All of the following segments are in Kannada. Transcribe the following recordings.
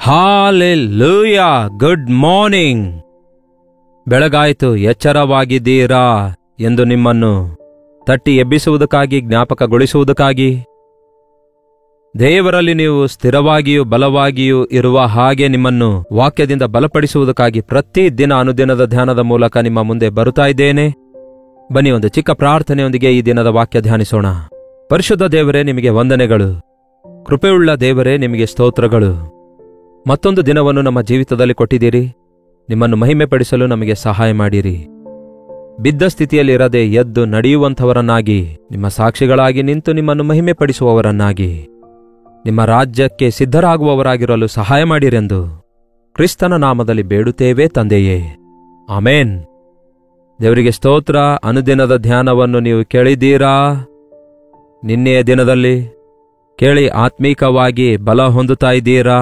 ಹಾಲೆಲೂಯಾ. Good morning. ಬೆಳಗಾಯಿತು, ಎಚ್ಚರವಾಗಿದ್ದೀರಾ ಎಂದು ನಿಮ್ಮನ್ನು ತಟ್ಟಿ ಎಬ್ಬಿಸುವುದಕ್ಕಾಗಿ, ಜ್ಞಾಪಕಗೊಳಿಸುವುದಕ್ಕಾಗಿ, ದೇವರಲ್ಲಿ ನೀವು ಸ್ಥಿರವಾಗಿಯೂ ಬಲವಾಗಿಯೂ ಇರುವ ಹಾಗೆ ನಿಮ್ಮನ್ನು ವಾಕ್ಯದಿಂದ ಬಲಪಡಿಸುವುದಕ್ಕಾಗಿ ಪ್ರತಿ ದಿನ ಅನುದಿನದ ಧ್ಯಾನದ ಮೂಲಕ ನಿಮ್ಮ ಮುಂದೆ ಬರುತ್ತಾ ಇದ್ದೇನೆ. ಬನ್ನಿ, ಒಂದು ಚಿಕ್ಕ ಪ್ರಾರ್ಥನೆಯೊಂದಿಗೆ ಈ ದಿನದ ವಾಕ್ಯ ಧ್ಯಾನಿಸೋಣ. ಪರಿಶುದ್ಧ ದೇವರೇ, ನಿಮಗೆ ವಂದನೆಗಳು. ಕೃಪೆಯುಳ್ಳ ದೇವರೇ, ನಿಮಗೆ ಸ್ತೋತ್ರಗಳು. ಮತ್ತೊಂದು ದಿನವನ್ನು ನಮ್ಮ ಜೀವಿತದಲ್ಲಿ ಕೊಟ್ಟಿದ್ದೀರಿ. ನಿಮ್ಮನ್ನು ಮಹಿಮೆಪಡಿಸಲು ನಮಗೆ ಸಹಾಯ ಮಾಡಿರಿ. ಬಿದ್ದ ಸ್ಥಿತಿಯಲ್ಲಿರದೆ ಎದ್ದು ನಡೆಯುವಂಥವರನ್ನಾಗಿ, ನಿಮ್ಮ ಸಾಕ್ಷಿಗಳಾಗಿ ನಿಂತು ನಿಮ್ಮನ್ನು ಮಹಿಮೆಪಡಿಸುವವರನ್ನಾಗಿ, ನಿಮ್ಮ ರಾಜ್ಯಕ್ಕೆ ಸಿದ್ಧರಾಗುವವರಾಗಿರಲು ಸಹಾಯ ಮಾಡಿರೆಂದು ಕ್ರಿಸ್ತನ ನಾಮದಲ್ಲಿ ಬೇಡುತ್ತೇವೆ ತಂದೆಯೇ, ಆಮೇನ್. ದೇವರಿಗೆ ಸ್ತೋತ್ರ. ಅನುದಿನದ ಧ್ಯಾನವನ್ನು ನೀವು ಕೇಳಿದ್ದೀರಾ? ನಿನ್ನೆಯ ದಿನದಲ್ಲಿ ಕೇಳಿ ಆತ್ಮೀಕವಾಗಿ ಬಲ ಹೊಂದುತ್ತಾ ಇದ್ದೀರಾ?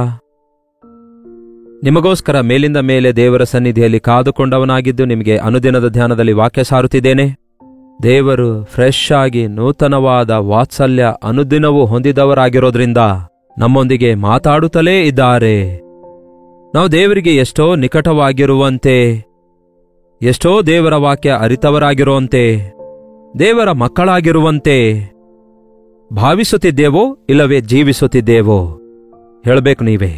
ನಿಮಗೋಸ್ಕರ ಮೇಲಿಂದ ಮೇಲೆ ದೇವರ ಸನ್ನಿಧಿಯಲ್ಲಿ ಕಾದುಕೊಂಡವನಾಗಿದ್ದು ನಿಮಗೆ ಅನುದಿನದ ಧ್ಯಾನದಲ್ಲಿ ವಾಕ್ಯ ಸಾರುತ್ತಿದ್ದೇನೆ. ದೇವರು ಫ್ರೆಶ್ ಆಗಿ ನೂತನವಾದ ವಾತ್ಸಲ್ಯ ಅನುದಿನವೂ ಹೊಂದಿದವರಾಗಿರೋದ್ರಿಂದ ನಮ್ಮೊಂದಿಗೆ ಮಾತಾಡುತ್ತಲೇ ಇದ್ದಾರೆ. ನಾವು ದೇವರಿಗೆ ಎಷ್ಟೋ ನಿಕಟವಾಗಿರುವಂತೆ, ಎಷ್ಟೋ ದೇವರ ವಾಕ್ಯ ಅರಿತವರಾಗಿರುವಂತೆ, ದೇವರ ಮಕ್ಕಳಾಗಿರುವಂತೆ ಭಾವಿಸುತ್ತಿದ್ದೇವೋ ಇಲ್ಲವೇ ಜೀವಿಸುತ್ತಿದ್ದೇವೋ ಹೇಳಬೇಕು ನೀವೇ.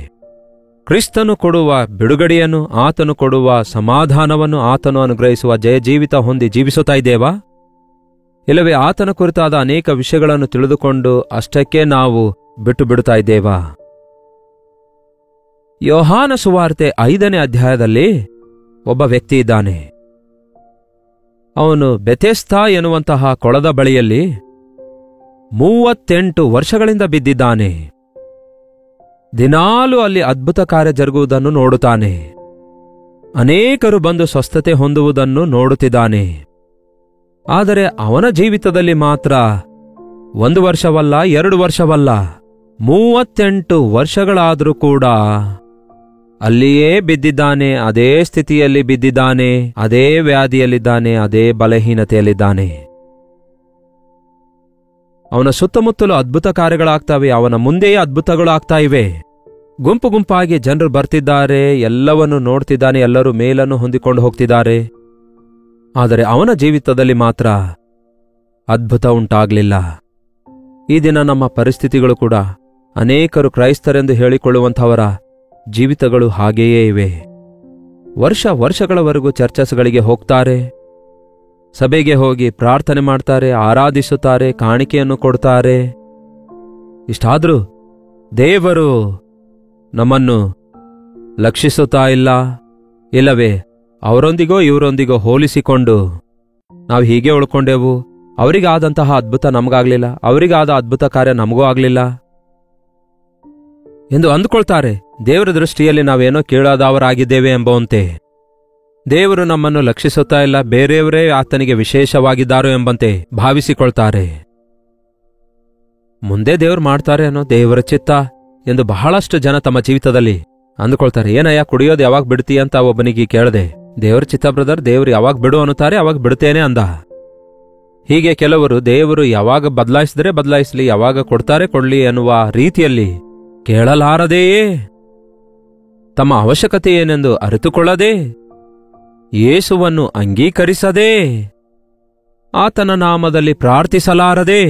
ಕ್ರಿಸ್ತನು ಕೊಡುವ ಬಿಡುಗಡೆಯನ್ನು, ಆತನು ಕೊಡುವ ಸಮಾಧಾನವನ್ನು, ಆತನು ಅನುಗ್ರಹಿಸುವ ಜಯ ಜೀವಿತ ಹೊಂದಿ ಜೀವಿಸುತ್ತಾ ಇದ್ದೇವಾ? ಇಲ್ಲವೇ ಆತನ ಕುರಿತಾದ ಅನೇಕ ವಿಷಯಗಳನ್ನು ತಿಳಿದುಕೊಂಡು ಅಷ್ಟಕ್ಕೆ ನಾವು ಬಿಟ್ಟು ಬಿಡುತ್ತಾ ಇದ್ದೇವಾ? ಯೋಹಾನ ಸುವಾರ್ತೆ 5ನೇ ಅಧ್ಯಾಯದಲ್ಲಿ ಒಬ್ಬ ವ್ಯಕ್ತಿ ಇದ್ದಾನೆ. ಅವನು ಬೆಥೆಸ್ದಾ ಎನ್ನುವಂತಹ ಕೊಳದ ಬಳಿಯಲ್ಲಿ 38 ವರ್ಷಗಳಿಂದ ಬಿದ್ದಿದ್ದಾನೆ. ದಿನಾಲೂ ಅಲ್ಲಿ ಅದ್ಭುತ ಕಾರ್ಯ ಜರುಗುವುದನ್ನು ನೋಡುತ್ತಾನೆ. ಅನೇಕರು ಬಂದು ಸ್ವಸ್ಥತೆ ಹೊಂದುವುದನ್ನು ನೋಡುತ್ತಿದ್ದಾನೆ. ಆದರೆ ಅವನ ಜೀವಿತದಲ್ಲಿ ಮಾತ್ರ 1 ವರ್ಷವಲ್ಲ, 2 ವರ್ಷವಲ್ಲ, 38 ವರ್ಷಗಳಾದರೂ ಕೂಡ ಅಲ್ಲಿಯೇ ಬಿದ್ದಿದ್ದಾನೆ. ಅದೇ ಸ್ಥಿತಿಯಲ್ಲಿ ಬಿದ್ದಿದ್ದಾನೆ, ಅದೇ ವ್ಯಾಧಿಯಲ್ಲಿದ್ದಾನೆ, ಅದೇ ಬಲಹೀನತೆಯಲ್ಲಿದ್ದಾನೆ. ಅವನ ಸುತ್ತಮುತ್ತಲು ಅದ್ಭುತ ಕಾರ್ಯಗಳಾಗ್ತವೆ, ಅವನ ಮುಂದೆಯೇ ಅದ್ಭುತಗಳು ಆಗ್ತಾ ಇವೆ. ಗುಂಪು ಗುಂಪಾಗಿ ಜನರು ಬರ್ತಿದ್ದಾರೆ, ಎಲ್ಲವನ್ನು ನೋಡ್ತಿದ್ದಾನೆ, ಎಲ್ಲರೂ ಮೇಲನ್ನು ಹೊಂದಿಕೊಂಡು ಹೋಗ್ತಿದ್ದಾರೆ. ಆದರೆ ಅವನ ಜೀವಿತದಲ್ಲಿ ಮಾತ್ರ ಅದ್ಭುತ ಉಂಟಾಗಲಿಲ್ಲ. ಈ ದಿನ ನಮ್ಮ ಪರಿಸ್ಥಿತಿಗಳು ಕೂಡ ಅನೇಕರು ಕ್ರೈಸ್ತರೆಂದು ಹೇಳಿಕೊಳ್ಳುವಂಥವರ ಜೀವಿತಗಳು ಹಾಗೆಯೇ ಇವೆ. ವರ್ಷಗಳವರೆಗೂ ಚರ್ಚಸ್ಗಳಿಗೆ ಹೋಗ್ತಾರೆ, ಸಭೆಗೆ ಹೋಗಿ ಪ್ರಾರ್ಥನೆ ಮಾಡ್ತಾರೆ, ಆರಾಧಿಸುತ್ತಾರೆ, ಕಾಣಿಕೆಯನ್ನು ಕೊಡ್ತಾರೆ. ಇಷ್ಟಾದರೂ ದೇವರು ನಮ್ಮನ್ನು ಲಕ್ಷಿಸುತ್ತಾ ಇಲ್ಲ. ಇಲ್ಲವೇ ಅವರೊಂದಿಗೋ ಇವರೊಂದಿಗೋ ಹೋಲಿಸಿಕೊಂಡು ನಾವು ಹೀಗೆ ಉಳ್ಕೊಂಡೆವು, ಅವರಿಗಾದಂತಹ ಅದ್ಭುತ ನಮಗಾಗ್ಲಿಲ್ಲ, ಅವರಿಗಾದ ಅದ್ಭುತ ಕಾರ್ಯ ನಮಗೂ ಆಗಲಿಲ್ಲ ಎಂದು ಅಂದುಕೊಳ್ತಾರೆ. ದೇವರ ದೃಷ್ಟಿಯಲ್ಲಿ ನಾವೇನೋ ಕೀಳಾದವರಾಗಿದ್ದೇವೆ ಎಂಬಂತೆ. ದೇವರು ನಮ್ಮನ್ನು ಲಕ್ಷಿಸುತ್ತಾ ಇಲ್ಲ, ಬೇರೆಯವರೇ ಆತನಿಗೆ ವಿಶೇಷವಾಗಿದ್ದಾರೋ ಎಂಬಂತೆ ಭಾವಿಸಿಕೊಳ್ತಾರೆ. ಮುಂದೆ ದೇವರು ಮಾಡ್ತಾರೆ ಅನ್ನೋ ದೇವರ ಚಿತ್ತ ಎಂದು ಬಹಳಷ್ಟು ಜನ ತಮ್ಮ ಜೀವಿತದಲ್ಲಿ ಅಂದುಕೊಳ್ತಾರೆ. ಏನಯ್ಯ, ಕುಡಿಯೋದು ಯಾವಾಗ ಬಿಡ್ತೀಯ ಅಂತ ಒಬ್ಬನಿಗೆ ಕೇಳದೆ, ದೇವರ ಚಿತ್ತ ಬ್ರದರ್, ದೇವರು ಯಾವಾಗ ಬಿಡು ಅನ್ನುತ್ತಾರೆ, ಯಾವಾಗ ಬಿಡುತ್ತೇನೆ ಅಂದ. ಹೀಗೆ ಕೆಲವರು ದೇವರು ಯಾವಾಗ ಬದಲಾಯಿಸಿದರೆ ಬದಲಾಯಿಸಲಿ, ಯಾವಾಗ ಕೊಡ್ತಾರೆ ಕೊಡ್ಲಿ ಎನ್ನುವ ರೀತಿಯಲ್ಲಿ ಕೇಳಲಾರದೆಯೇ, ತಮ್ಮ ಅವಶ್ಯಕತೆ ಏನೆಂದು ಅರಿತುಕೊಳ್ಳದೆ, ಯೇಸುವನ್ನು ಅಂಗೀಕರಿಸದೆ, ಆತನ ನಾಮದಲ್ಲಿ ಪ್ರಾರ್ಥಿಸಲಾರದೆ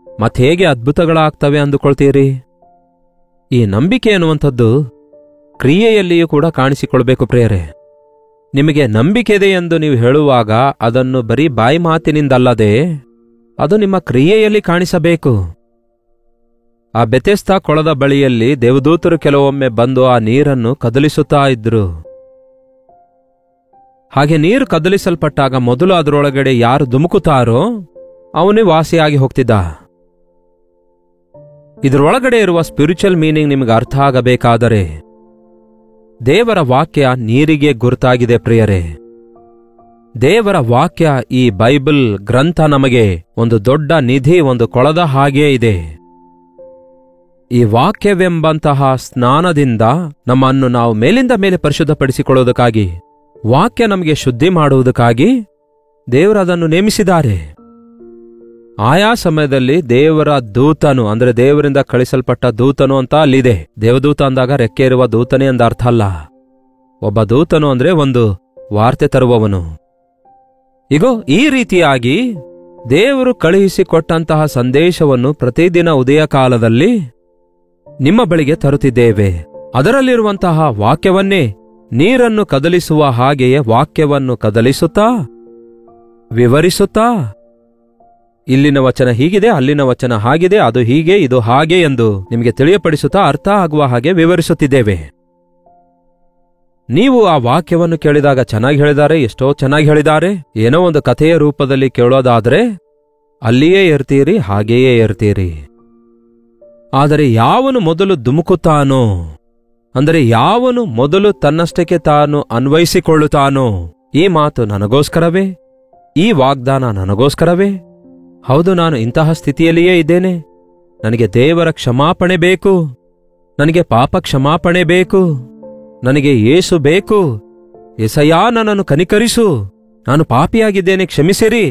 ಮತ್ತೇಗೆ ಅದ್ಭುತಗಳಾಗ್ತವೆ ಅಂದುಕೊಳ್ತೀರಿ? ಈ ನಂಬಿಕೆ ಎನ್ನುವಂಥದ್ದು ಕ್ರಿಯೆಯಲ್ಲಿಯೂ ಕೂಡ ಕಾಣಿಸಿಕೊಳ್ಬೇಕು ಪ್ರಿಯರೇ. ನಿಮಗೆ ನಂಬಿಕೆ ಇದೆ ಎಂದು ನೀವು ಹೇಳುವಾಗ ಅದನ್ನು ಬರೀ ಬಾಯಿ ಮಾತಿನಿಂದಲ್ಲದೆ ಅದು ನಿಮ್ಮ ಕ್ರಿಯೆಯಲ್ಲಿ ಕಾಣಿಸಬೇಕು. ಆ ಬೆಥೆಸ್ದಾ ಕೊಳದ ಬಳಿಯಲ್ಲಿ ದೇವದೂತರು ಕೆಲವೊಮ್ಮೆ ಬಂದು ಆ ನೀರನ್ನು ಕದಲಿಸುತ್ತಾ ಇದ್ರು. ಹಾಗೆ ನೀರು ಕದಲಿಸಲ್ಪಟ್ಟಾಗ ಮೊದಲು ಅದರೊಳಗಡೆ ಯಾರು ಧುಮುಕುತ್ತಾರೋ ಅವನೇ ವಾಸಿಯಾಗಿ ಹೋಗ್ತಿದ್ದ. ಇದರೊಳಗಡೆ ಇರುವ ಸ್ಪಿರಿಚುವಲ್ ಮೀನಿಂಗ್ ನಿಮಗೆ ಅರ್ಥ ಆಗಬೇಕಾದರೆ ದೇವರ ವಾಕ್ಯ ನೀರಿಗೆ ಗುರುತಾಗಿದೆ ಪ್ರಿಯರೇ. ದೇವರ ವಾಕ್ಯ, ಈ ಬೈಬಲ್ ಗ್ರಂಥ ನಮಗೆ ಒಂದು ದೊಡ್ಡ ನಿಧಿ, ಒಂದು ಕೊಳದ ಹಾಗೇ ಇದೆ. ಈ ವಾಕ್ಯವೆಂಬಂತಹ ಸ್ನಾನದಿಂದ ನಮ್ಮನ್ನು ನಾವು ಮೇಲಿಂದ ಮೇಲೆ ಪರಿಶುದ್ಧಪಡಿಸಿಕೊಳ್ಳುವುದಕ್ಕಾಗಿ, ವಾಕ್ಯ ನಮಗೆ ಶುದ್ಧಿ ಮಾಡುವುದಕ್ಕಾಗಿ ದೇವರು ಅದನ್ನು ನೇಮಿಸಿದ್ದಾರೆ. ಆಯಾ ಸಮಯದಲ್ಲಿ ದೇವರ ದೂತನು ಅಂದ್ರೆ ದೇವರಿಂದ ಕಳಿಸಲ್ಪಟ್ಟ ದೂತನು ಅಂತ ಅಲ್ಲಿದೆ. ದೇವದೂತ ಅಂದಾಗ ರೆಕ್ಕೆ ಇರುವ ದೂತನೇ ಅಂದ ಅರ್ಥ ಅಲ್ಲ. ಒಬ್ಬ ದೂತನು ಅಂದ್ರೆ ಒಂದು ವಾರ್ತೆ ತರುವವನು. ಇಗೋ ಈ ರೀತಿಯಾಗಿ ದೇವರು ಕಳುಹಿಸಿಕೊಟ್ಟಂತಹ ಸಂದೇಶವನ್ನು ಪ್ರತಿದಿನ ಉದಯ ಕಾಲದಲ್ಲಿ ನಿಮ್ಮ ಬಳಿಗೆ ತರುತ್ತಿದ್ದೇವೆ. ಅದರಲ್ಲಿರುವಂತಹ ವಾಕ್ಯವನ್ನೇ ನೀರನ್ನು ಕದಲಿಸುವ ಹಾಗೆಯೇ ವಾಕ್ಯವನ್ನು ಕದಲಿಸುತ್ತಾ ವಿವರಿಸುತ್ತಾ ಇಲ್ಲಿನ ವಚನ ಹೀಗಿದೆ, ಅಲ್ಲಿನ ವಚನ ಹಾಗಿದೆ, ಅದು ಹೀಗೆ, ಇದು ಹಾಗೆ ಎಂದು ನಿಮಗೆ ತಿಳಿಯಪಡಿಸುತ್ತಾ ಅರ್ಥ ಆಗುವ ಹಾಗೆ ವಿವರಿಸುತ್ತಿದ್ದೇವೆ. ನೀವು ಆ ವಾಕ್ಯವನ್ನು ಕೇಳಿದಾಗ ಚೆನ್ನಾಗಿ ಹೇಳಿದ್ದಾರೆ, ಎಷ್ಟೋ ಚೆನ್ನಾಗಿ ಹೇಳಿದ್ದಾರೆ, ಏನೋ ಒಂದು ಕಥೆಯ ರೂಪದಲ್ಲಿ ಕೇಳೋದಾದ್ರೆ ಅಲ್ಲಿಯೇ ಇರ್ತೀರಿ, ಹಾಗೆಯೇ ಇರ್ತೀರಿ. ಆದರೆ ಯಾವನು ಮೊದಲು ಧುಮುಕುತ್ತಾನೋ, ಅಂದರೆ ಯಾವನು ಮೊದಲು ತನ್ನಷ್ಟಕ್ಕೆ ತಾನು ಅನ್ವಯಿಸಿಕೊಳ್ಳುತ್ತಾನೋ, ಈ ಮಾತು ನನಗೋಸ್ಕರವೇ, ಈ ವಾಗ್ದಾನ ನನಗೋಸ್ಕರವೇ, ಹೌದು ನಾನು ಇಂತಹ ಸ್ಥಿತಿಯಲ್ಲಿಯೇ ಇದ್ದೇನೆ, ನನಗೆ ದೇವರ ಕ್ಷಮಾಪಣೆ ಬೇಕು, ನನಗೆ ಪಾಪ ಕ್ಷಮಾಪಣೆ ಬೇಕು, ನನಗೆ ಯೇಸು ಬೇಕು, ಯೆಸಯ್ಯ ನನ್ನನ್ನು ಕನಿಕರಿಸು, ನಾನು ಪಾಪಿಯಾಗಿದ್ದೇನೆ ಕ್ಷಮಿಸಿರಿ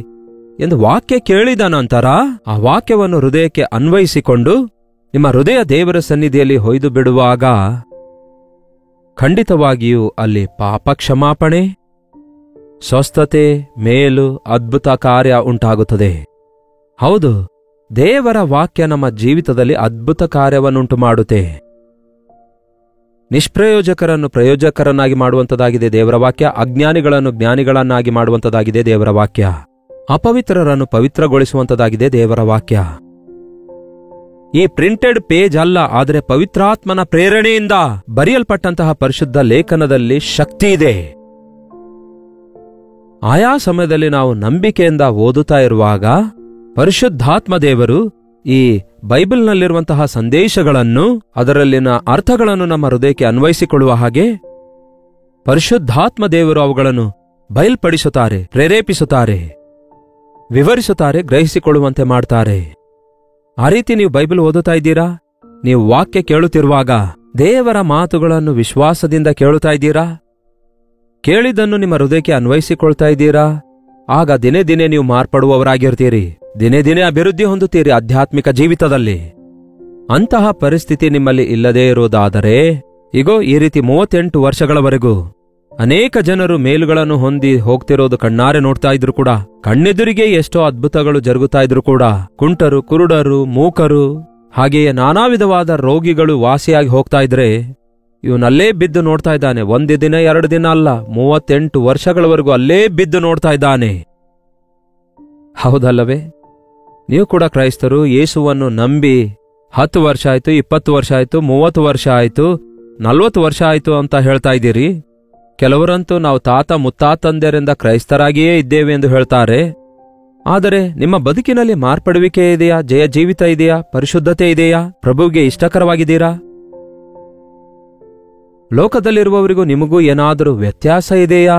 ಎಂದು ವಾಕ್ಯ ಕೇಳಿದ ನಂತರ ಆ ವಾಕ್ಯವನ್ನು ಹೃದಯಕ್ಕೆ ಅನ್ವಯಿಸಿಕೊಂಡು ನಿಮ್ಮ ಹೃದಯ ದೇವರ ಸನ್ನಿಧಿಯಲ್ಲಿ ಹೊಯ್ದು ಬಿಡುವಾಗ ಖಂಡಿತವಾಗಿಯೂ ಅಲ್ಲಿ ಪಾಪ ಕ್ಷಮಾಪಣೆ, ಸ್ವಸ್ಥತೆ, ಮೇಲು, ಅದ್ಭುತ ಕಾರ್ಯ ಉಂಟಾಗುತ್ತದೆ. ಹೌದು, ದೇವರ ವಾಕ್ಯ ನಮ್ಮ ಜೀವಿತದಲ್ಲಿ ಅದ್ಭುತ ಕಾರ್ಯವನ್ನುಂಟು ಮಾಡುತ್ತೆ. ನಿಷ್ಪ್ರಯೋಜಕರನ್ನು ಪ್ರಯೋಜಕರನ್ನಾಗಿ ಮಾಡುವಂಥದ್ದಾಗಿದೆ ದೇವರ ವಾಕ್ಯ. ಅಜ್ಞಾನಿಗಳನ್ನು ಜ್ಞಾನಿಗಳನ್ನಾಗಿ ಮಾಡುವಂಥದ್ದಾಗಿದೆ ದೇವರ ವಾಕ್ಯ. ಅಪವಿತ್ರರನ್ನು ಪವಿತ್ರಗೊಳಿಸುವಂಥದ್ದಾಗಿದೆ ದೇವರ ವಾಕ್ಯ. ಈ ಪ್ರಿಂಟೆಡ್ ಪೇಜ್ ಅಲ್ಲ, ಆದರೆ ಪವಿತ್ರಾತ್ಮನ ಪ್ರೇರಣೆಯಿಂದ ಬರೆಯಲ್ಪಟ್ಟಂತಹ ಪರಿಶುದ್ಧ ಲೇಖನದಲ್ಲಿ ಶಕ್ತಿ ಇದೆ. ಆಯಾ ಸಮಯದಲ್ಲಿ ನಾವು ನಂಬಿಕೆಯಿಂದ ಓದುತ್ತಾ ಇರುವಾಗ ಪರಿಶುದ್ಧಾತ್ಮ ದೇವರು ಈ ಬೈಬಲ್ನಲ್ಲಿರುವಂತಹ ಸಂದೇಶಗಳನ್ನು, ಅದರಲ್ಲಿನ ಅರ್ಥಗಳನ್ನು ನಮ್ಮ ಹೃದಯಕ್ಕೆ ಅನ್ವಯಿಸಿಕೊಳ್ಳುವ ಹಾಗೆ ಪರಿಶುದ್ಧಾತ್ಮ ದೇವರು ಅವುಗಳನ್ನು ಬಯಲ್ಪಡಿಸುತ್ತಾರೆ, ಪ್ರೇರೇಪಿಸುತ್ತಾರೆ, ವಿವರಿಸುತ್ತಾರೆ, ಗ್ರಹಿಸಿಕೊಳ್ಳುವಂತೆ ಮಾಡ್ತಾರೆ. ಆ ರೀತಿ ನೀವು ಬೈಬಲ್ ಓದುತ್ತಾ ಇದ್ದೀರಾ? ನೀವು ವಾಕ್ಯ ಕೇಳುತ್ತಿರುವಾಗ ದೇವರ ಮಾತುಗಳನ್ನು ವಿಶ್ವಾಸದಿಂದ ಕೇಳುತ್ತಾ ಇದ್ದೀರಾ? ಕೇಳಿದ್ದನ್ನು ನಿಮ್ಮ ಹೃದಯಕ್ಕೆ ಅನ್ವಯಿಸಿಕೊಳ್ತಾ ಇದ್ದೀರಾ? ಆಗ ದಿನೇ ದಿನೇ ನೀವು ಮಾರ್ಪಡುವವರಾಗಿರ್ತೀರಿ, ದಿನೇ ದಿನೇ ಅಭಿವೃದ್ಧಿ ಹೊಂದುತ್ತೀರಿ ಆಧ್ಯಾತ್ಮಿಕ ಜೀವಿತದಲ್ಲಿ. ಅಂತಹ ಪರಿಸ್ಥಿತಿ ನಿಮ್ಮಲ್ಲಿ ಇಲ್ಲದೇ ಇರುವುದಾದರೆ, ಇಗೋ ಈ ರೀತಿ 38 ವರ್ಷಗಳವರೆಗೂ ಅನೇಕ ಜನರು ಮೇಲುಗಳನ್ನು ಹೊಂದಿ ಹೋಗ್ತಿರೋದು ಕಣ್ಣಾರೆ ನೋಡ್ತಾ ಇದ್ರು ಕೂಡ, ಕಣ್ಣೆದುರಿಗೆ ಎಷ್ಟೋ ಅದ್ಭುತಗಳು ಜರುಗುತ್ತಾ ಇದ್ರು ಕೂಡ, ಕುಂಟರು, ಕುರುಡರು, ಮೂಕರು, ಹಾಗೆಯೇ ನಾನಾ ವಿಧವಾದ ರೋಗಿಗಳು ವಾಸಿಯಾಗಿ ಹೋಗ್ತಾ ಇದ್ರೆ ಇವನಲ್ಲೇ ಬಿದ್ದು ನೋಡ್ತಾ ಇದ್ದಾನೆ. 1 ದಿನ 2 ದಿನ ಅಲ್ಲ, 38 ವರ್ಷಗಳವರೆಗೂ ಅಲ್ಲೇ ಬಿದ್ದು ನೋಡ್ತಾ ಇದ್ದಾನೆ. ಹೌದಲ್ಲವೇ? ನೀವು ಕೂಡ ಕ್ರೈಸ್ತರು, ಯೇಸುವನ್ನು ನಂಬಿ 10 ವರ್ಷ ಆಯ್ತು, 20 ವರ್ಷ ಆಯ್ತು, 30 ವರ್ಷ ಆಯ್ತು, 40 ವರ್ಷ ಆಯ್ತು ಅಂತ ಹೇಳ್ತಾ ಇದ್ದೀರಿ. ಕೆಲವರಂತೂ ನಾವು ತಾತ ಮುತ್ತಾತಂದರಿಂದ ಕ್ರೈಸ್ತರಾಗಿಯೇ ಇದ್ದೇವೆ ಎಂದು ಹೇಳ್ತಾರೆ. ಆದರೆ ನಿಮ್ಮ ಬದುಕಿನಲ್ಲಿ ಮಾರ್ಪಡುವಿಕೆ ಇದೆಯಾ? ಜಯ ಜೀವಿತ ಇದೆಯಾ? ಪರಿಶುದ್ಧತೆ ಇದೆಯಾ? ಪ್ರಭುವಿಗೆ ಇಷ್ಟಕರವಾಗಿದ್ದೀರಾ? ಲೋಕದಲ್ಲಿರುವವರಿಗೂ ನಿಮಗೂ ಏನಾದರೂ ವ್ಯತ್ಯಾಸ ಇದೆಯಾ?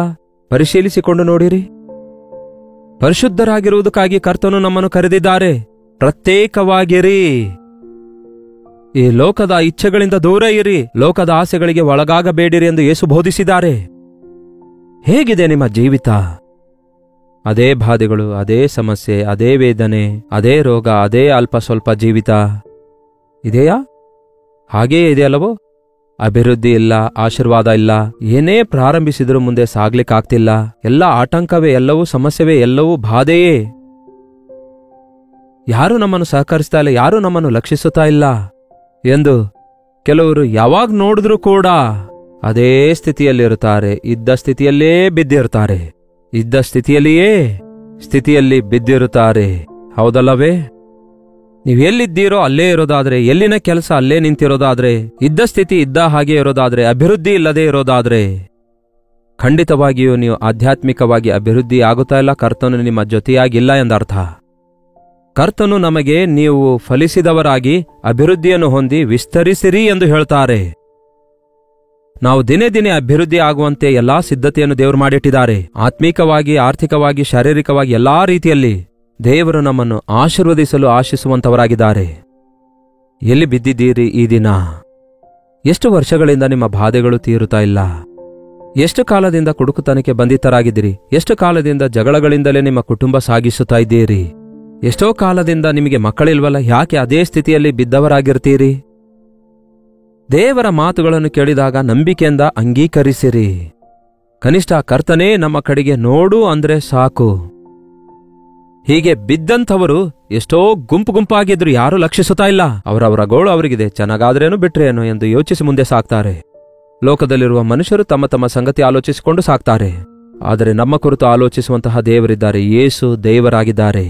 ಪರಿಶೀಲಿಸಿಕೊಂಡು ನೋಡಿರಿ. ಪರಿಶುದ್ಧರಾಗಿರುವುದಕ್ಕಾಗಿ ಕರ್ತನು ನಮ್ಮನ್ನು ಕರೆದಿದ್ದಾರೆ. ಪ್ರತ್ಯೇಕವಾಗಿರಿ. ಈ ಲೋಕದ ಇಚ್ಛೆಗಳಿಂದ ದೂರ ಇರಿ, ಲೋಕದ ಆಸೆಗಳಿಗೆ ಒಳಗಾಗಬೇಡಿರಿ ಎಂದು ಯೇಸು ಬೋಧಿಸಿದ್ದಾರೆ. ಹೇಗಿದೆ ನಿಮ್ಮ ಜೀವಿತ? ಅದೇ ಬಾಧೆಗಳು, ಅದೇ ಸಮಸ್ಯೆ, ಅದೇ ವೇದನೆ, ಅದೇ ರೋಗ, ಅದೇ ಅಲ್ಪ ಸ್ವಲ್ಪ ಜೀವಿತ ಇದೆಯಾ? ಹಾಗೇ ಇದೆಯಲ್ಲವೋ? ಅಭಿವೃದ್ಧಿ ಇಲ್ಲ, ಆಶೀರ್ವಾದ ಇಲ್ಲ, ಏನೇ ಪ್ರಾರಂಭಿಸಿದರೂ ಮುಂದೆ ಸಾಗ್ಲಿಕ್ಕಾಗ್ತಿಲ್ಲ. ಎಲ್ಲ ಆಟಂಕವೇ, ಎಲ್ಲವೂ ಸಮಸ್ಯೆವೇ, ಎಲ್ಲವೂ ಬಾಧೆಯೇ. ಯಾರೂ ನಮ್ಮನ್ನು ಸಹಕರಿಸ್ತಾ ಇಲ್ಲ, ಯಾರೂ ನಮ್ಮನ್ನು ಲಕ್ಷಿಸುತ್ತಾ ಇಲ್ಲ ಎಂದು ಕೆಲವರು ಯಾವಾಗ ನೋಡಿದ್ರೂ ಕೂಡ ಅದೇ ಸ್ಥಿತಿಯಲ್ಲಿರುತ್ತಾರೆ. ಇದ್ದ ಸ್ಥಿತಿಯಲ್ಲೇ ಬಿದ್ದಿರುತ್ತಾರೆ, ಇದ್ದ ಸ್ಥಿತಿಯಲ್ಲಿ ಬಿದ್ದಿರುತ್ತಾರೆ. ಹೌದಲ್ಲವೇ? ನೀವು ಎಲ್ಲಿದ್ದೀರೋ ಅಲ್ಲೇ ಇರೋದಾದ್ರೆ, ಎಲ್ಲಿನ ಕೆಲಸ ಅಲ್ಲೇ ನಿಂತಿರೋದಾದ್ರೆ, ಇದ್ದ ಸ್ಥಿತಿ ಇದ್ದ ಹಾಗೆ ಇರೋದಾದ್ರೆ, ಅಭಿವೃದ್ಧಿ ಇಲ್ಲದೆ ಇರೋದಾದ್ರೆ, ಖಂಡಿತವಾಗಿಯೂ ನೀವು ಆಧ್ಯಾತ್ಮಿಕವಾಗಿ ಅಭಿವೃದ್ಧಿ ಆಗುತ್ತಾ ಇಲ್ಲ. ಕರ್ತನು ನಿಮ್ಮ ಜೊತೆಯಾಗಿಲ್ಲ ಎಂದರ್ಥ. ಕರ್ತನು ನಮಗೆ ನೀವು ಫಲಿಸಿದವರಾಗಿ ಅಭಿವೃದ್ಧಿಯನ್ನು ಹೊಂದಿ ವಿಸ್ತರಿಸಿರಿ ಎಂದು ಹೇಳ್ತಾರೆ. ನಾವು ದಿನೇ ದಿನೇ ಅಭಿವೃದ್ಧಿ ಆಗುವಂತೆ ಎಲ್ಲಾ ಸಿದ್ಧತೆಯನ್ನು ದೇವರು ಮಾಡಿಟ್ಟಿದ್ದಾರೆ. ಆತ್ಮೀಕವಾಗಿ, ಆರ್ಥಿಕವಾಗಿ, ಶಾರೀರಿಕವಾಗಿ ಎಲ್ಲಾ ರೀತಿಯಲ್ಲಿ ದೇವರು ನಮ್ಮನ್ನು ಆಶೀರ್ವದಿಸಲು ಆಶಿಸುವಂತವರಾಗಿದ್ದಾರೆ. ಎಲ್ಲಿ ಬಿದ್ದಿದ್ದೀರಿ ಈ ದಿನ? ಎಷ್ಟು ವರ್ಷಗಳಿಂದ ನಿಮ್ಮ ಬಾಧೆಗಳು ತೀರುತ್ತಾ ಇಲ್ಲ? ಎಷ್ಟು ಕಾಲದಿಂದ ಕುಡುಕುತನಕ್ಕೆ ಬಂಧಿತರಾಗಿದ್ದೀರಿ? ಎಷ್ಟು ಕಾಲದಿಂದ ಜಗಳಗಳಿಂದಲೇ ನಿಮ್ಮ ಕುಟುಂಬ ಸಾಗಿಸುತ್ತಾ ಇದ್ದೀರಿ? ಎಷ್ಟೋ ಕಾಲದಿಂದ ನಿಮಗೆ ಮಕ್ಕಳಿಲ್ವಲ್ಲ, ಯಾಕೆ ಅದೇ ಸ್ಥಿತಿಯಲ್ಲಿ ಬಿದ್ದವರಾಗಿರ್ತೀರಿ? ದೇವರ ಮಾತುಗಳನ್ನು ಕೇಳಿದಾಗ ನಂಬಿಕೆಯಿಂದ ಅಂಗೀಕರಿಸಿರಿ. ಕನಿಷ್ಠ ಕರ್ತನೇ ನಮ್ಮ ಕಡೆಗೆ ನೋಡು ಅಂದ್ರೆ ಸಾಕು. ಹೀಗೆ ಬಿದ್ದಂಥವರು ಎಷ್ಟೋ ಗುಂಪು ಗುಂಪಾಗಿದ್ರು, ಯಾರೂ ಲಕ್ಷಿಸುತ್ತಾ ಇಲ್ಲ. ಅವರವರ ಗೋಳು ಅವರಿಗಿದೆ, ಚೆನ್ನಾಗಾದ್ರೇನು ಬಿಟ್ರೇನು ಎಂದು ಯೋಚಿಸಿ ಮುಂದೆ ಸಾಕ್ತಾರೆ. ಲೋಕದಲ್ಲಿರುವ ಮನುಷ್ಯರು ತಮ್ಮ ತಮ್ಮ ಸಂಗತಿ ಆಲೋಚಿಸಿಕೊಂಡು ಸಾಕ್ತಾರೆ. ಆದರೆ ನಮ್ಮ ಕುರಿತು ಆಲೋಚಿಸುವಂತಹ ದೇವರಿದ್ದಾರೆ. ಯೇಸು ದೇವರಾಗಿದ್ದಾರೆ.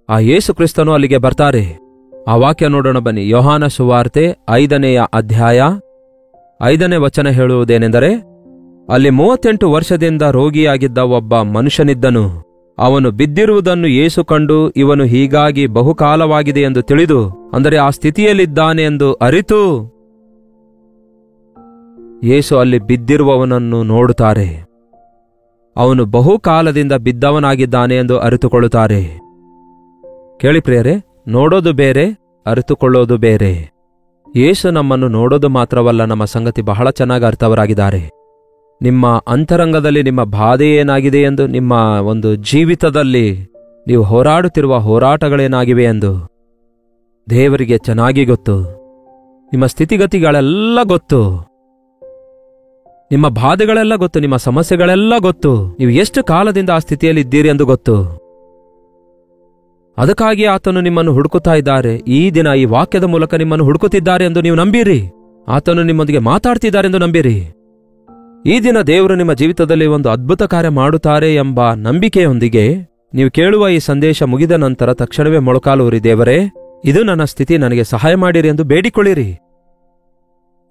ಆ ಯೇಸು ಕ್ರಿಸ್ತನು ಅಲ್ಲಿಗೆ ಬರ್ತಾರೆ. ಆ ವಾಕ್ಯ ನೋಡೋಣ ಬನ್ನಿ. ಯೋಹಾನ ಸುವಾರ್ತೆ 5ನೇ ಅಧ್ಯಾಯ 5ನೇ ವಚನ ಹೇಳುವುದೇನೆಂದರೆ, ಅಲ್ಲಿ 38 ವರ್ಷದಿಂದ ರೋಗಿಯಾಗಿದ್ದ ಒಬ್ಬ ಮನುಷ್ಯನಿದ್ದನು. ಅವನು ಬಿದ್ದಿರುವುದನ್ನು ಯೇಸು ಕಂಡು, ಇವನು ಹೀಗಾಗಿ ಬಹುಕಾಲವಾಗಿದೆ ಎಂದು ತಿಳಿದು, ಅಂದರೆ ಆ ಸ್ಥಿತಿಯಲ್ಲಿದ್ದಾನೆ ಎಂದು ಅರಿತು, ಯೇಸು ಅಲ್ಲಿ ಬಿದ್ದಿರುವವನನ್ನು ನೋಡುತ್ತಾರೆ. ಅವನು ಬಹುಕಾಲದಿಂದ ಬಿದ್ದವನಾಗಿದ್ದಾನೆ ಎಂದು ಅರಿತುಕೊಳ್ಳುತ್ತಾರೆ. ಕೇಳಿ ಪ್ರಿಯರೇ, ನೋಡೋದು ಬೇರೆ, ಅರಿತುಕೊಳ್ಳೋದು ಬೇರೆ. ಯೇಸು ನಮ್ಮನ್ನು ನೋಡೋದು ಮಾತ್ರವಲ್ಲ, ನಮ್ಮ ಸಂಗತಿ ಬಹಳ ಚೆನ್ನಾಗಿ ಅರ್ಥವರಾಗಿದ್ದಾರೆ. ನಿಮ್ಮ ಅಂತರಂಗದಲ್ಲಿ ನಿಮ್ಮ ಬಾಧೆ ಏನಾಗಿದೆ ಎಂದು, ನಿಮ್ಮ ಒಂದು ಜೀವಿತದಲ್ಲಿ ನೀವು ಹೋರಾಡುತ್ತಿರುವ ಹೋರಾಟಗಳೇನಾಗಿವೆ ಎಂದು ದೇವರಿಗೆ ಚೆನ್ನಾಗಿ ಗೊತ್ತು. ನಿಮ್ಮ ಸ್ಥಿತಿಗತಿಗಳೆಲ್ಲ ಗೊತ್ತು, ನಿಮ್ಮ ಬಾಧೆಗಳೆಲ್ಲ ಗೊತ್ತು, ನಿಮ್ಮ ಸಮಸ್ಯೆಗಳೆಲ್ಲ ಗೊತ್ತು. ನೀವು ಎಷ್ಟು ಕಾಲದಿಂದ ಆ ಸ್ಥಿತಿಯಲ್ಲಿ ಇದ್ದೀರಿ ಎಂದು ಗೊತ್ತು. ಅದಕ್ಕಾಗಿ ಆತನು ನಿಮ್ಮನ್ನು ಹುಡುಕುತ್ತಾ ಇದ್ದಾರೆ. ಈ ದಿನ ಈ ವಾಕ್ಯದ ಮೂಲಕ ನಿಮ್ಮನ್ನು ಹುಡುಕುತ್ತಿದ್ದಾರೆ ಎಂದು ನೀವು ನಂಬಿರಿ. ಆತನು ನಿಮ್ಮೊಂದಿಗೆ ಮಾತಾಡ್ತಿದ್ದಾರೆ ಎಂದು ನಂಬಿರಿ. ಈ ದಿನ ದೇವರು ನಿಮ್ಮ ಜೀವಿತದಲ್ಲಿ ಒಂದು ಅದ್ಭುತ ಕಾರ್ಯ ಮಾಡುತ್ತಾರೆ ಎಂಬ ನಂಬಿಕೆಯೊಂದಿಗೆ ನೀವು ಕೇಳುವ ಈ ಸಂದೇಶ ಮುಗಿದ ನಂತರ ತಕ್ಷಣವೇ ಮೊಳಕಾಲೂರಿ, ದೇವರೇ, ಇದು ನನ್ನ ಸ್ಥಿತಿ, ನನಗೆ ಸಹಾಯ ಮಾಡಿರಿ ಎಂದು ಬೇಡಿಕೊಳ್ಳಿರಿ.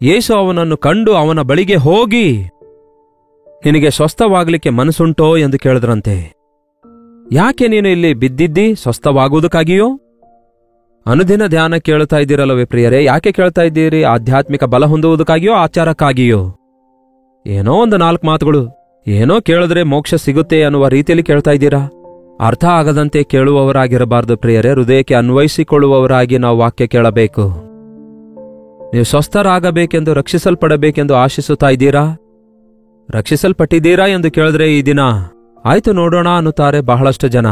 ಯೇಸು ಅವನನ್ನು ಕಂಡು ಅವನ ಬಳಿಗೆ ಹೋಗಿ, ನಿನಗೆ ಸ್ವಸ್ಥವಾಗಲಿಕ್ಕೆ ಮನಸ್ಸುಂಟೋ ಎಂದು ಕೇಳಿದ್ರಂತೆ. ಯಾಕೆ ನೀನು ಇಲ್ಲಿ ಬಿದ್ದಿದ್ದಿ? ಸ್ವಸ್ಥವಾಗುವುದಕ್ಕಾಗಿಯೋ? ಅನುದಿನ ಧ್ಯಾನ ಕೇಳ್ತಾ ಇದ್ದೀರಲ್ಲವೇ ಪ್ರಿಯರೇ? ಯಾಕೆ ಕೇಳ್ತಾ ಇದ್ದೀರಿ? ಆಧ್ಯಾತ್ಮಿಕ ಬಲ ಹೊಂದುವುದಕ್ಕಾಗಿಯೋ, ಆಚಾರಕ್ಕಾಗಿಯೋ? ಏನೋ ಒಂದು 4 ಮಾತುಗಳು, ಏನೋ ಕೇಳಿದ್ರೆ ಮೋಕ್ಷ ಸಿಗುತ್ತೆ ಅನ್ನುವ ರೀತಿಯಲ್ಲಿ ಕೇಳ್ತಾ ಇದ್ದೀರಾ? ಅರ್ಥ ಆಗದಂತೆ ಕೇಳುವವರಾಗಿರಬಾರದು ಪ್ರಿಯರೇ. ಹೃದಯಕ್ಕೆ ಅನ್ವಯಿಸಿಕೊಳ್ಳುವವರಾಗಿ ನಾವು ವಾಕ್ಯ ಕೇಳಬೇಕು. ನೀವು ಸ್ವಸ್ಥರಾಗಬೇಕೆಂದು, ರಕ್ಷಿಸಲ್ಪಡಬೇಕೆಂದು ಆಶಿಸುತ್ತಾ ಇದ್ದೀರಾ? ರಕ್ಷಿಸಲ್ಪಟ್ಟಿದ್ದೀರಾ ಎಂದು ಕೇಳಿದ್ರೆ ಈ ದಿನ ಆಯ್ತು ನೋಡೋಣ ಅನ್ನುತ್ತಾರೆ ಬಹಳಷ್ಟು ಜನ.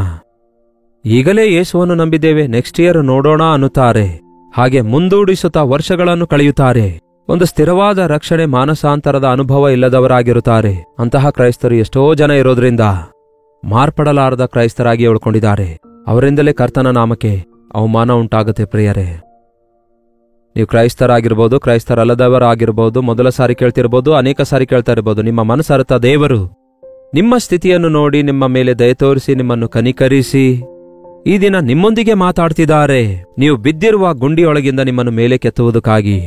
ಈಗಲೇ ಯೇಸುವನ್ನು ನಂಬಿದ್ದೇವೆ, ನೆಕ್ಸ್ಟ್ ಇಯರ್ ನೋಡೋಣ ಅನ್ನುತ್ತಾರೆ. ಹಾಗೆ ಮುಂದೂಡಿಸುತ್ತಾ ವರ್ಷಗಳನ್ನು ಕಳೆಯುತ್ತಾರೆ. ಒಂದು ಸ್ಥಿರವಾದ ರಕ್ಷಣೆ, ಮಾನಸಾಂತರದ ಅನುಭವ ಇಲ್ಲದವರಾಗಿರುತ್ತಾರೆ. ಅಂತಹ ಕ್ರೈಸ್ತರು ಎಷ್ಟೋ ಜನ ಇರೋದ್ರಿಂದ ಮಾರ್ಪಡಲಾರದ ಕ್ರೈಸ್ತರಾಗಿ ಉಳ್ಕೊಂಡಿದ್ದಾರೆ. ಅವರಿಂದಲೇ ಕರ್ತನ ನಾಮಕ್ಕೆ ಅವಮಾನ ಉಂಟಾಗುತ್ತೆ ಪ್ರಿಯರೇ. ನೀವು ಕ್ರೈಸ್ತರಾಗಿರ್ಬೋದು, ಕ್ರೈಸ್ತರಲ್ಲದವರಾಗಿರ್ಬೋದು, ಮೊದಲ ಸಾರಿ ಕೇಳ್ತಿರ್ಬೋದು, ಅನೇಕ ಸಾರಿ ಕೇಳ್ತಾ ಇರ್ಬೋದು. ನಿಮ್ಮ ಮನಸ್ಸರ್ಥ ದೇವರು ನಿಮ್ಮ ಸ್ಥಿತಿಯನ್ನು ನೋಡಿ ನಿಮ್ಮ ಮೇಲೆ ದಯ ತೋರಿಸಿ ನಿಮ್ಮನ್ನು ಕನಿಕರಿಸಿ ಈ ದಿನ ನಿಮ್ಮೊಂದಿಗೆ ಮಾತಾಡ್ತಿದ್ದಾರೆ. ನೀವು ಬಿದ್ದಿರುವ ಗುಂಡಿಯೊಳಗಿಂದ ನಿಮ್ಮನ್ನು ಮೇಲೆ ಕೆತ್ತುವುದಕ್ಕಾಗಿ,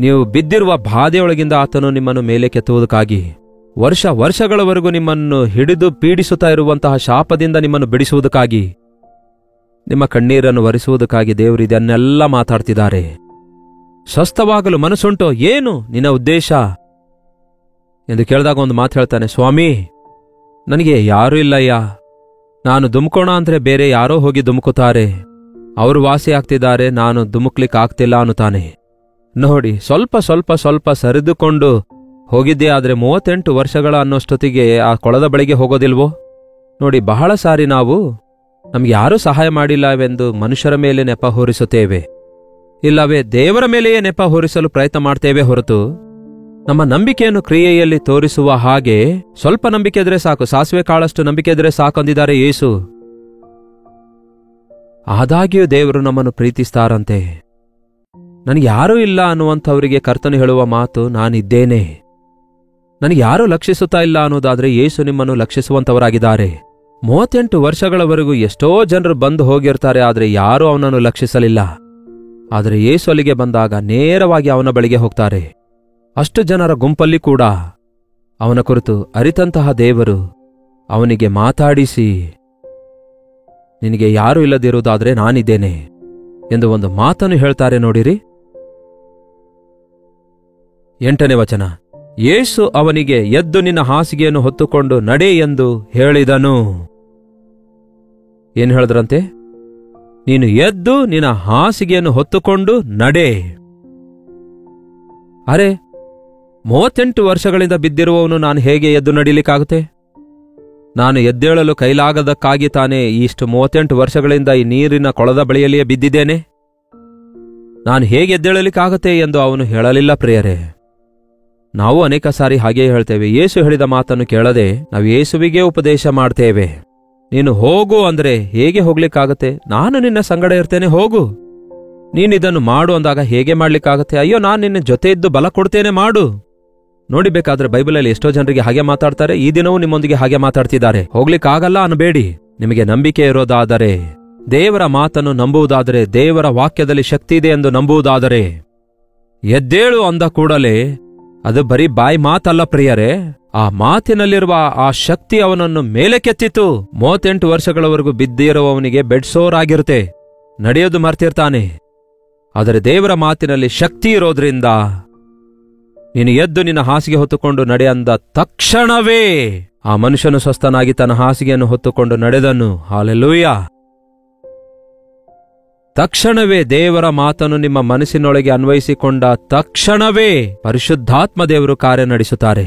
ನೀವು ಬಿದ್ದಿರುವ ಬಾಧೆಯೊಳಗಿಂದ ಆತನು ನಿಮ್ಮನ್ನು ಮೇಲೆ ಕೆತ್ತುವುದಕ್ಕಾಗಿ, ವರ್ಷಗಳವರೆಗೂ ನಿಮ್ಮನ್ನು ಹಿಡಿದು ಪೀಡಿಸುತ್ತಾ ಇರುವಂತಹ ಶಾಪದಿಂದ ನಿಮ್ಮನ್ನು ಬಿಡಿಸುವುದಕ್ಕಾಗಿ, ನಿಮ್ಮ ಕಣ್ಣೀರನ್ನು ಒರೆಸುವುದಕ್ಕಾಗಿ ದೇವರು ಇದನ್ನೆಲ್ಲ ಮಾತಾಡ್ತಿದ್ದಾರೆ. ಸ್ವಸ್ಥವಾಗಲು ಮನಸ್ಸುಂಟೋ? ಏನು ನಿನ್ನ ಉದ್ದೇಶ ಎಂದು ಕೇಳಿದಾಗ ಒಂದು ಮಾತು ಹೇಳ್ತಾನೆ, ಸ್ವಾಮಿ, ನನಗೆ ಯಾರೂ ಇಲ್ಲಯ್ಯ. ನಾನು ಧುಮುಕೋಣ ಅಂದ್ರೆ ಬೇರೆ ಯಾರೋ ಹೋಗಿ ಧುಮುಕುತ್ತಾರೆ, ಅವರು ವಾಸಿ ಆಗ್ತಿದ್ದಾರೆ, ನಾನು ಧುಮುಕ್ಲಿಕ್ಕೆ ಆಗ್ತಿಲ್ಲ ಅನ್ನುತ್ತಾನೆ. ನೋಡಿ, ಸ್ವಲ್ಪ ಸರಿದುಕೊಂಡು ಹೋಗಿದ್ದೇ ಆದ್ರೆ 38 ವರ್ಷಗಳ ಅನ್ನೋಷ್ಟೊತ್ತಿಗೆ ಆ ಕೊಳದ ಬಳಿಗೆ ಹೋಗೋದಿಲ್ವೋ? ನೋಡಿ, ಬಹಳ ಸಾರಿ ನಾವು ನಮ್ಗೆ ಯಾರೂ ಸಹಾಯ ಮಾಡಿಲ್ಲವೆಂದು ಮನುಷ್ಯರ ಮೇಲೆ ನೆಪ ಹೊರಿಸುತ್ತೇವೆ, ಇಲ್ಲವೇ ದೇವರ ಮೇಲೆಯೇ ನೆಪ ಹೊರಿಸಲು ಪ್ರಯತ್ನ ಮಾಡ್ತೇವೆ ಹೊರತು ನಮ್ಮ ನಂಬಿಕೆಯನ್ನು ಕ್ರಿಯೆಯಲ್ಲಿ ತೋರಿಸುವ ಹಾಗೆ ಸ್ವಲ್ಪ ನಂಬಿಕೆ ಇದ್ರೆ ಸಾಕು, ಸಾಸಿವೆ ಕಾಳಷ್ಟು ನಂಬಿಕೆ ಇದ್ರೆ ಸಾಕು ಅಂದಿದ್ದಾರೆ ಯೇಸು. ಆದಾಗ್ಯೂ ದೇವರು ನಮ್ಮನ್ನು ಪ್ರೀತಿಸ್ತಾರಂತೆ. ನನಗೆ ಯಾರೂ ಇಲ್ಲ ಅನ್ನುವಂಥವರಿಗೆ ಕರ್ತನು ಹೇಳುವ ಮಾತು, ನಾನಿದ್ದೇನೆ. ನನಗೆ ಯಾರೂ ಲಕ್ಷಿಸುತ್ತಾ ಇಲ್ಲ ಅನ್ನೋದಾದ್ರೆ ಯೇಸು ನಿಮ್ಮನ್ನು ಲಕ್ಷಿಸುವಂತವರಾಗಿದ್ದಾರೆ. 38 ವರ್ಷಗಳವರೆಗೂ ಎಷ್ಟೋ ಜನರು ಬಂದು ಹೋಗಿರ್ತಾರೆ, ಆದರೆ ಯಾರೂ ಅವನನ್ನು ಲಕ್ಷಿಸಲಿಲ್ಲ. ಆದರೆ ಯೇಸು ಅಲ್ಲಿಗೆ ಬಂದಾಗ ನೇರವಾಗಿ ಅವನ ಬಳಿಗೆ ಹೋಗ್ತಾರೆ. ಅಷ್ಟು ಜನರ ಗುಂಪಲ್ಲಿ ಕೂಡ ಅವನ ಕುರಿತು ಅರಿತಂತಹ ದೇವರು ಅವನಿಗೆ ಮಾತಾಡಿಸಿ, ನಿನಗೆ ಯಾರೂ ಇಲ್ಲದಿರುವುದಾದ್ರೆ ನಾನಿದ್ದೇನೆ ಎಂದು ಒಂದು ಮಾತನ್ನು ಹೇಳ್ತಾರೆ. ನೋಡಿರಿ, 8ನೇ ವಚನ. ಯೇಸು ಅವನಿಗೆ, ಎದ್ದು ನಿನ್ನ ಹಾಸಿಗೆಯನ್ನು ಹೊತ್ತುಕೊಂಡು ನಡೆ ಎಂದು ಹೇಳಿದನು. ಏನು ಹೇಳಿದ್ರಂತೆ? ನೀನು ಎದ್ದು ನಿನ್ನ ಹಾಸಿಗೆಯನ್ನು ಹೊತ್ತುಕೊಂಡು ನಡೆ. ಅರೆ, 38 ವರ್ಷಗಳಿಂದ ಬಿದ್ದಿರುವವನು ನಾನು ಹೇಗೆ ಎದ್ದು ನಡೀಲಿಕ್ಕಾಗುತ್ತೆ? ನಾನು ಎದ್ದೇಳಲು ಕೈಲಾಗದಕ್ಕಾಗಿ ತಾನೇ ಇಷ್ಟು 38 ವರ್ಷಗಳಿಂದ ಈ ನೀರಿನ ಕೊಳದ ಬಳಿಯಲ್ಲಿಯೇ ಬಿದ್ದಿದ್ದೇನೆ. ನಾನು ಹೇಗೆ ಎದ್ದೇಳಲಿಕ್ಕಾಗತ್ತೆ ಎಂದು ಅವನು ಹೇಳಲಿಲ್ಲ ಪ್ರಿಯರೇ. ನಾವು ಅನೇಕ ಸಾರಿ ಹಾಗೇ ಹೇಳ್ತೇವೆ. ಯೇಸು ಹೇಳಿದ ಮಾತನ್ನು ಕೇಳದೆ ನಾವು ಯೇಸುವಿಗೆ ಉಪದೇಶ ಮಾಡ್ತೇವೆ. ನೀನು ಹೋಗು ಅಂದ್ರೆ ಹೇಗೆ ಹೋಗ್ಲಿಕ್ಕಾಗತ್ತೆ? ನಾನು ನಿನ್ನ ಸಂಗಡ ಇರ್ತೇನೆ, ಹೋಗು. ನೀನಿದನ್ನು ಮಾಡು ಅಂದಾಗ ಹೇಗೆ ಮಾಡ್ಲಿಕ್ಕಾಗತ್ತೆ? ಅಯ್ಯೋ, ನಾನು ನಿನ್ನ ಜೊತೆ ಇದ್ದು ಬಲ ಕೊಡ್ತೇನೆ, ಮಾಡು. ನೋಡಿಬೇಕಾದ್ರೆ ಬೈಬಲಲ್ಲಿ ಎಷ್ಟೋ ಜನರಿಗೆ ಹಾಗೆ ಮಾತಾಡ್ತಾರೆ. ಈ ದಿನವೂ ನಿಮ್ಮೊಂದಿಗೆ ಹಾಗೆ ಮಾತಾಡ್ತಿದ್ದಾರೆ. ಹೋಗ್ಲಿಕ್ಕಾಗಲ್ಲ ಅನ್ಬೇಡಿ. ನಿಮಗೆ ನಂಬಿಕೆ ಇರೋದಾದರೆ, ದೇವರ ಮಾತನ್ನು ನಂಬುವುದಾದರೆ, ದೇವರ ವಾಕ್ಯದಲ್ಲಿ ಶಕ್ತಿ ಇದೆ ಎಂದು ನಂಬುವುದಾದರೆ, ಎದ್ದೇಳು ಅಂದ ಕೂಡಲೇ ಅದು ಬರೀ ಬಾಯಿ ಮಾತಲ್ಲ ಪ್ರಿಯರೇ. ಆ ಮಾತಿನಲ್ಲಿರುವ ಆ ಶಕ್ತಿ ಅವನನ್ನು ಮೇಲೆ ಕೆತ್ತಿತು. 38 ವರ್ಷಗಳವರೆಗೂ ಬಿದ್ದಿರುವವನಿಗೆ ಬೆಡ್ ಸೋರ್ ಆಗಿರುತ್ತೆ, ನಡೆಯೋದು ಮರ್ತಿರ್ತಾನೆ. ಆದರೆ ದೇವರ ಮಾತಿನಲ್ಲಿ ಶಕ್ತಿ ಇರೋದ್ರಿಂದ ನೀನು ಎದ್ದು ನಿನ್ನ ಹಾಸಿಗೆ ಹೊತ್ತುಕೊಂಡು ನಡೆ ಅಂದ ತಕ್ಷಣವೇ ಆ ಮನುಷ್ಯನು ಸ್ವಸ್ಥನಾಗಿ ತನ್ನ ಹಾಸಿಗೆಯನ್ನು ಹೊತ್ತುಕೊಂಡು ನಡೆದನು. ಹಾಲೆಲೂಯಾ. ತಕ್ಷಣವೇ ದೇವರ ಮಾತನ್ನು ನಿಮ್ಮ ಮನಸ್ಸಿನೊಳಗೆ ಅನ್ವಯಿಸಿಕೊಂಡ ತಕ್ಷಣವೇ ಪರಿಶುದ್ಧಾತ್ಮ ದೇವರು ಕಾರ್ಯ ನಡೆಸುತ್ತಾರೆ.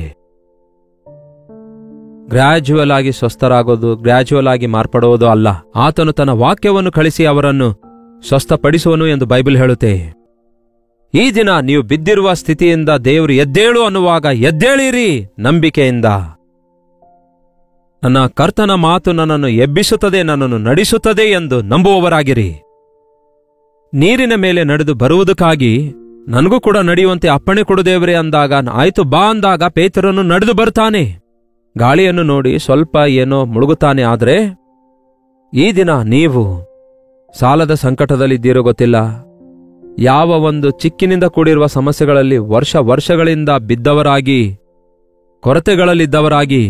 ಗ್ರ್ಯಾಜುವಲ್ ಆಗಿ ಸ್ವಸ್ಥರಾಗೋದು, ಗ್ರ್ಯಾಜುವಲ್ ಆಗಿ ಮಾರ್ಪಡುವುದು ಅಲ್ಲ. ಆತನು ತನ್ನ ವಾಕ್ಯವನ್ನು ಕಳಿಸಿ ಅವರನ್ನು ಸ್ವಸ್ಥಪಡಿಸುವನು ಎಂದು ಬೈಬಲ್ ಹೇಳುತ್ತೆ. ಈ ದಿನ ನೀವು ಬಿದ್ದಿರುವ ಸ್ಥಿತಿಯಿಂದ ದೇವರು ಎದ್ದೇಳು ಅನ್ನುವಾಗ ಎದ್ದೇಳಿರಿ ನಂಬಿಕೆಯಿಂದ. ನನ್ನ ಕರ್ತನ ಮಾತು ನನ್ನನ್ನು ಎಬ್ಬಿಸುತ್ತದೆ, ನನ್ನನ್ನು ನಡೆಸುತ್ತದೆ ಎಂದು ನಂಬುವವರಾಗಿರಿ. ನೀರಿನ ಮೇಲೆ ನಡೆದು ಬರುವುದಕ್ಕಾಗಿ ನನಗೂ ಕೂಡ ನಡೆಯುವಂತೆ ಅಪ್ಪಣೆ ಕೊಡು ದೇವರೇ ಅಂದಾಗ, ಆಯ್ತು ಬಾ ಅಂದಾಗ ಪೇತ್ರನು ನಡೆದು ಬರ್ತಾನೆ. ಗಾಳಿಯನ್ನು ನೋಡಿ ಸ್ವಲ್ಪ ಏನೋ ಮುಳುಗುತ್ತಾನೆ. ಆದರೆ ಈ ದಿನ ನೀವು ಸಾಲದ ಸಂಕಟದಲ್ಲಿದ್ದೀರೋ ಗೊತ್ತಿಲ್ಲ, ಯಾವ ಒಂದು ಚಿಕ್ಕಿನಿಂದ ಕೂಡಿರುವ ಸಮಸ್ಯೆಗಳಲ್ಲಿ ವರ್ಷಗಳಿಂದ ಬಿದ್ದವರಾಗಿ, ಕೊರತೆಗಳಲ್ಲಿದ್ದವರಾಗಿ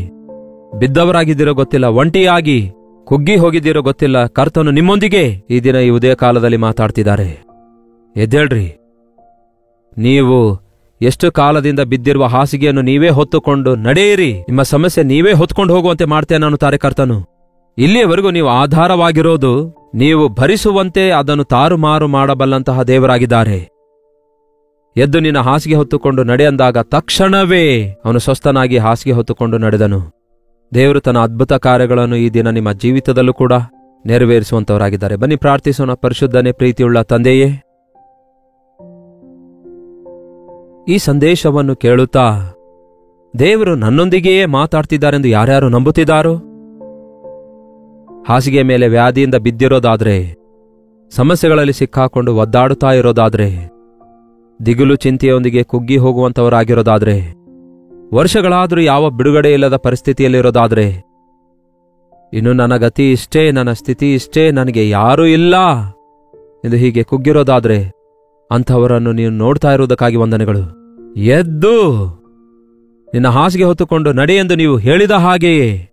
ಬಿದ್ದವರಾಗಿದ್ದೀರೋ ಗೊತ್ತಿಲ್ಲ, ಒಂಟಿಯಾಗಿ ಕುಗ್ಗಿ ಹೋಗಿದ್ದೀರೋ ಗೊತ್ತಿಲ್ಲ. ಕರ್ತನು ನಿಮ್ಮೊಂದಿಗೆ ಈ ದಿನ ಈ ಉದಯ ಕಾಲದಲ್ಲಿ ಮಾತಾಡ್ತಿದ್ದಾರೆ. ಎದ್ದೇಳ್ರಿ. ನೀವು ಎಷ್ಟು ಕಾಲದಿಂದ ಬಿದ್ದಿರುವ ಹಾಸಿಗೆಯನ್ನು ನೀವೇ ಹೊತ್ತುಕೊಂಡು ನಡೆಯಿರಿ. ನಿಮ್ಮ ಸಮಸ್ಯೆ ನೀವೇ ಹೊತ್ಕೊಂಡು ಹೋಗುವಂತೆ ಮಾಡ್ತೇನೆ ಅನ್ನುತ್ತಾರೆ ಕರ್ತನು. ಇಲ್ಲಿಯವರೆಗೂ ನೀವು ಆಧಾರವಾಗಿರೋದು, ನೀವು ಭರಿಸುವಂತೆ ಅದನ್ನು ತಾರುಮಾರು ಮಾಡಬಲ್ಲಂತಹ ದೇವರಾಗಿದ್ದಾರೆ. ಎದ್ದು ನಿನ್ನ ಹಾಸಿಗೆ ಹೊತ್ತುಕೊಂಡು ನಡೆ ಅಂದಾಗ ತಕ್ಷಣವೇ ಅವನು ಸ್ವಸ್ಥನಾಗಿ ಹಾಸಿಗೆ ಹೊತ್ತುಕೊಂಡು ನಡೆದನು. ದೇವರು ತನ್ನ ಅದ್ಭುತ ಕಾರ್ಯಗಳನ್ನು ಈ ದಿನ ನಿಮ್ಮ ಜೀವಿತದಲ್ಲೂ ಕೂಡ ನೆರವೇರಿಸುವಂತವರಾಗಿದ್ದಾರೆ. ಬನ್ನಿ ಪ್ರಾರ್ಥಿಸೋಣ. ಪರಿಶುದ್ಧನೇ, ಪ್ರೀತಿಯುಳ್ಳ ತಂದೆಯೇ, ಈ ಸಂದೇಶವನ್ನು ಕೇಳುತ್ತಾ ದೇವರು ನನ್ನೊಂದಿಗೆಯೇ ಮಾತಾಡ್ತಿದ್ದಾರೆಂದು ಯಾರ್ಯಾರು ನಂಬುತ್ತಿದ್ದಾರೋ, ಹಾಸಿಗೆ ಮೇಲೆ ವ್ಯಾಧಿಯಿಂದ ಬಿದ್ದಿರೋದಾದ್ರೆ, ಸಮಸ್ಯೆಗಳಲ್ಲಿ ಸಿಕ್ಕಾಕೊಂಡು ಒದ್ದಾಡುತ್ತಾ ಇರೋದಾದ್ರೆ, ದಿಗುಲು ಚಿಂತೆಯೊಂದಿಗೆ ಕುಗ್ಗಿ ಹೋಗುವಂತವರಾಗಿರೋದಾದ್ರೆ, ವರ್ಷಗಳಾದರೂ ಯಾವ ಬಿಡುಗಡೆ ಇಲ್ಲದ ಪರಿಸ್ಥಿತಿಯಲ್ಲಿರೋದಾದ್ರೆ, ಇನ್ನು ನನ್ನ ಗತಿ ಇಷ್ಟೇ, ನನ್ನ ಸ್ಥಿತಿ ಇಷ್ಟೇ, ನನಗೆ ಯಾರೂ ಇಲ್ಲ ಎಂದು ಹೀಗೆ ಕುಗ್ಗಿರೋದಾದ್ರೆ, ಅಂಥವರನ್ನು ನೀನು ನೋಡ್ತಾ ಇರುವುದಕ್ಕಾಗಿ ವಂದನೆಗಳು. ಎದ್ದು ನಿನ್ನ ಹಾಸಿಗೆ ಹೊತ್ತುಕೊಂಡು ನಡೆಯೆಂದು ನೀವು ಹೇಳಿದ ಹಾಗೆಯೇ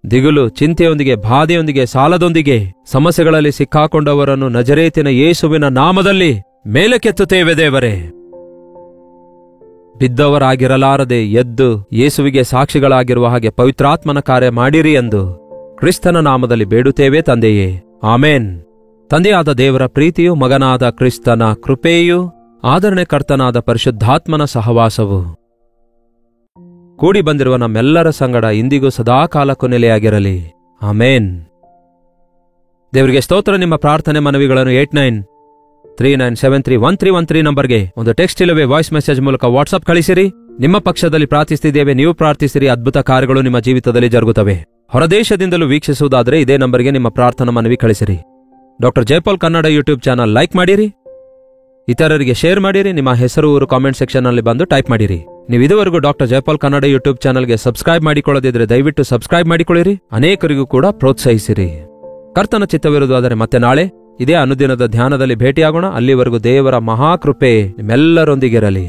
ದಿಗುಲು ಚಿಂತೆಯೊಂದಿಗೆ, ಬಾಧೆಯೊಂದಿಗೆ, ಸಾಲದೊಂದಿಗೆ ಸಮಸ್ಯೆಗಳಲ್ಲಿ ಸಿಕ್ಕಾಕೊಂಡವರನ್ನು ನಜರೇತಿನ ಯೇಸುವಿನ ನಾಮದಲ್ಲಿ ಮೇಲಕ್ಕೆತ್ತುತ್ತೇವೆ ದೇವರೇ. ಬಿದ್ದವರಾಗಿರಲಾರದೆ ಎದ್ದು ಯೇಸುವಿಗೆ ಸಾಕ್ಷಿಗಳಾಗಿರುವ ಹಾಗೆ ಪವಿತ್ರಾತ್ಮನ ಕಾರ್ಯ ಮಾಡಿರಿ ಎಂದು ಕ್ರಿಸ್ತನ ನಾಮದಲ್ಲಿ ಬೇಡುತ್ತೇವೆ ತಂದೆಯೇ, ಆಮೇನ್. ತಂದೆಯಾದ ದೇವರ ಪ್ರೀತಿಯು, ಮಗನಾದ ಕ್ರಿಸ್ತನ ಕೃಪೆಯು, ಆದರಣೆಕರ್ತನಾದ ಪರಿಶುದ್ಧಾತ್ಮನ ಸಹವಾಸವು ಕೂಡಿ ಬಂದಿರುವ ನಮ್ಮೆಲ್ಲರ ಸಂಗಡ ಇಂದಿಗೂ ಸದಾಕಾಲಕ್ಕೂ ನೆಲೆಯಾಗಿರಲಿ. ಆಮೇನ್. ದೇವರಿಗೆ ಸ್ತೋತ್ರ. ನಿಮ್ಮ ಪ್ರಾರ್ಥನೆ ಮನವಿಗಳನ್ನು 8939731313 ನಂಬರ್ಗೆ ಒಂದು ಟೆಕ್ಸ್ಟ್ ಇಲ್ಲವೇ ವಾಯ್ಸ್ ಮೆಸೇಜ್ ಮೂಲಕ ವಾಟ್ಸ್ಆಪ್ ಕಳಿಸಿರಿ. ನಿಮ್ಮ ಪಕ್ಷದಲ್ಲಿ ಪ್ರಾರ್ಥಿಸುತ್ತಿದ್ದೇವೆ, ನೀವು ಪ್ರಾರ್ಥಿಸಿರಿ. ಅದ್ಭುತ ಕಾರ್ಯಗಳು ನಿಮ್ಮ ಜೀವಿತದಲ್ಲಿ ಜರುಗುತ್ತವೆ. ಹೊರದೇಶದಿಂದಲೂ ವೀಕ್ಷಿಸುವುದಾದರೆ ಇದೇ ನಂಬರ್ಗೆ ನಿಮ್ಮ ಪ್ರಾರ್ಥನಾ ಮನವಿ ಕಳಿಸಿರಿ. Doctor Jayapal Kannada YouTube channel like ಮಾಡಿರಿ, ಇತರರಿಗೆ ಶೇರ್ ಮಾಡಿರಿ. ನಿಮ್ಮ ಹೆಸರು, ಊರು ಕಾಮೆಂಟ್ ಸೆಕ್ಷನ್ ನಲ್ಲಿ ಬಂದು ಟೈಪ್ ಮಾಡಿರಿ. ನೀವು ಇದುವರೆಗೂ ಡಾಕ್ಟರ್ ಜಯಪಾಲ್ ಕನ್ನಡ ಯೂಟ್ಯೂಬ್ ಚಾನಲ್ಗೆ ಸಬ್ಸ್ಕ್ರೈಬ್ ಮಾಡಿಕೊಳ್ಳದಿದ್ರೆ ದಯವಿಟ್ಟು ಸಬ್ಸ್ಕ್ರೈಬ್ ಮಾಡಿಕೊಳ್ಳಿರಿ. ಅನೇಕರಿಗೂ ಕೂಡ ಪ್ರೋತ್ಸಾಹಿಸಿರಿ. ಕರ್ತನ ಚಿತ್ತವಿರುವುದಾದರೆ ಮತ್ತೆ ನಾಳೆ ಇದೇ ಅನುದಿನದ ಧ್ಯಾನದಲ್ಲಿ ಭೇಟಿಯಾಗೋಣ. ಅಲ್ಲಿವರೆಗೂ ದೇವರ ಮಹಾಕೃಪೆ ನಿಮ್ಮೆಲ್ಲರೊಂದಿಗಿರಲಿ.